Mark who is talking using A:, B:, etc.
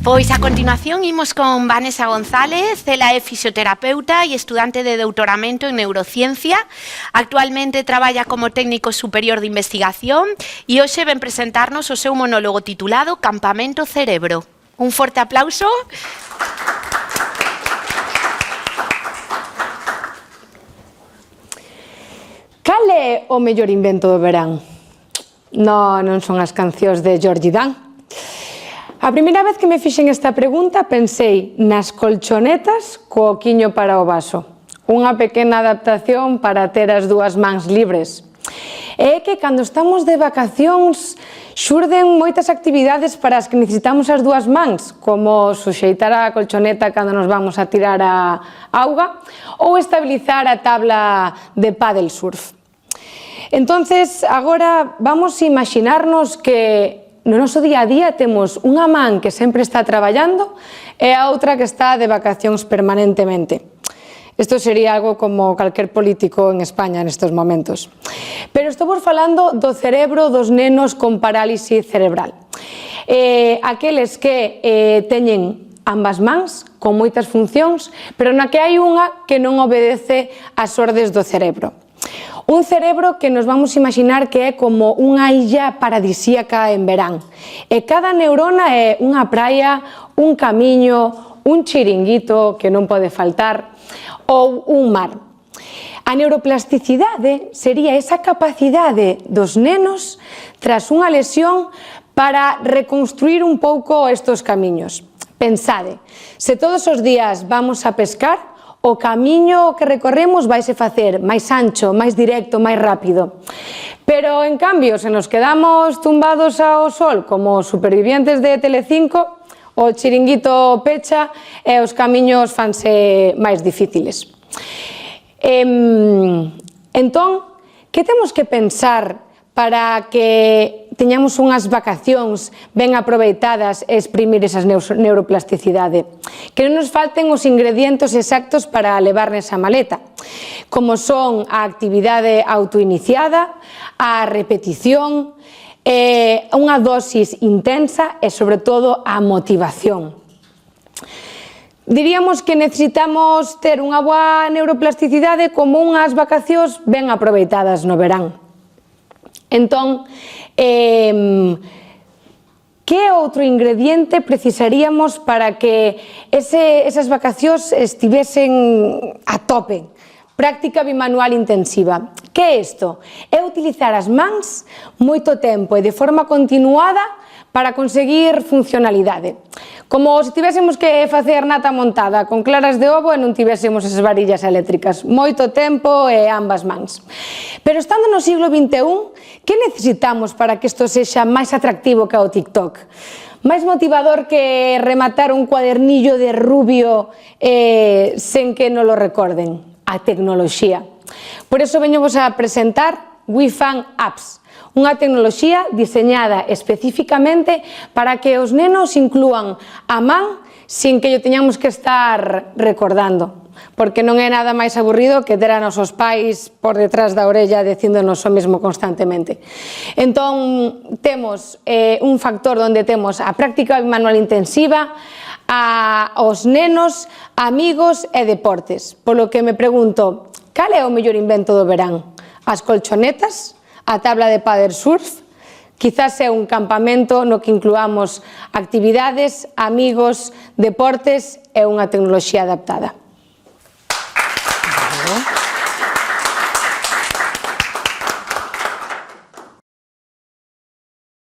A: Pois a continuación imos con Vanessa González, ela é fisioterapeuta e estudante de doutoramento en neurociencia. Actualmente traballa como técnico superior de investigación e hoxe ven presentarnos o seu monólogo titulado Campamento Cerebro. Un forte aplauso.
B: Cal é o mellor invento do verán? Non son as cancións de Georgie Dan. A primeira vez que me fixen esta pregunta pensei nas colchonetas co quiño para o vaso. Unha pequena adaptación para ter as dúas mans libres. É que cando estamos de vacacións xurden moitas actividades para as que necesitamos as dúas mans, como suxeitar a colchoneta cando nos vamos a tirar a auga ou estabilizar a tabla de paddle surf. Entonces, agora vamos a imaginarnos que no noso día a día temos unha man que sempre está traballando e a outra que está de vacacións permanentemente. Isto sería algo como calquer político en España nestes momentos. Pero estamos falando do cerebro dos nenos con parálise cerebral. Aqueles que teñen ambas mans, con moitas funcións, pero na que hai unha que non obedece ás ordes do cerebro. Un cerebro que nos vamos imaginar que é como unha illa paradisíaca en verán. E cada neurona é unha praia, un camiño, un chiringuito que non pode faltar, ou un mar. A neuroplasticidade sería esa capacidade dos nenos tras unha lesión para reconstruir un pouco estes camiños. Pensade, se todos os días vamos a pescar, o camiño que recorremos vaise facer máis ancho, máis directo, máis rápido. Pero, en cambio, se nos quedamos tumbados ao sol como supervivientes de Telecinco, o chiringuito pecha e os camiños fanse máis difíciles. Entón, que temos que pensar para que teñamos unhas vacacións ben aproveitadas e exprimir esa neuroplasticidade? Que non nos falten os ingredientes exactos para levar nesa maleta, como son a actividade autoiniciada, a repetición, unha dosis intensa e, sobre todo, a motivación. Diríamos que necesitamos ter unha boa neuroplasticidade como unhas vacacións ben aproveitadas no verán. Entón, que outro ingrediente precisaríamos para que esas vacacións estivesen a tope? Práctica bimanual intensiva. Que é isto? É utilizar as mans moito tempo e de forma continuada para conseguir funcionalidade. Como se tivésemos que facer nata montada con claras de ovo e non tivésemos esas varillas eléctricas. Moito tempo e ambas mans. Pero estando no siglo XXI, que necesitamos para que isto sexa máis atractivo que o TikTok? Máis motivador que rematar un cuadernillo de rubio sen que non lo recorden? A tecnoloxía. Por iso veñovos a presentar WeFun Apps, unha tecnoloxía diseñada especificamente para que os nenos inclúan a man sin que yo teñamos que estar recordando, porque non é nada máis aburrido que ter a nosos pais por detrás da orella dicíndonos o mesmo constantemente. Entón, temos un factor onde temos a práctica manual intensiva, aos nenos, amigos e deportes. Polo que me pregunto, cal é o mellor invento do verán? As colchonetas? A tabla de paddle surf? Quizás é un campamento no que incluamos actividades, amigos, deportes e unha tecnoloxía adaptada.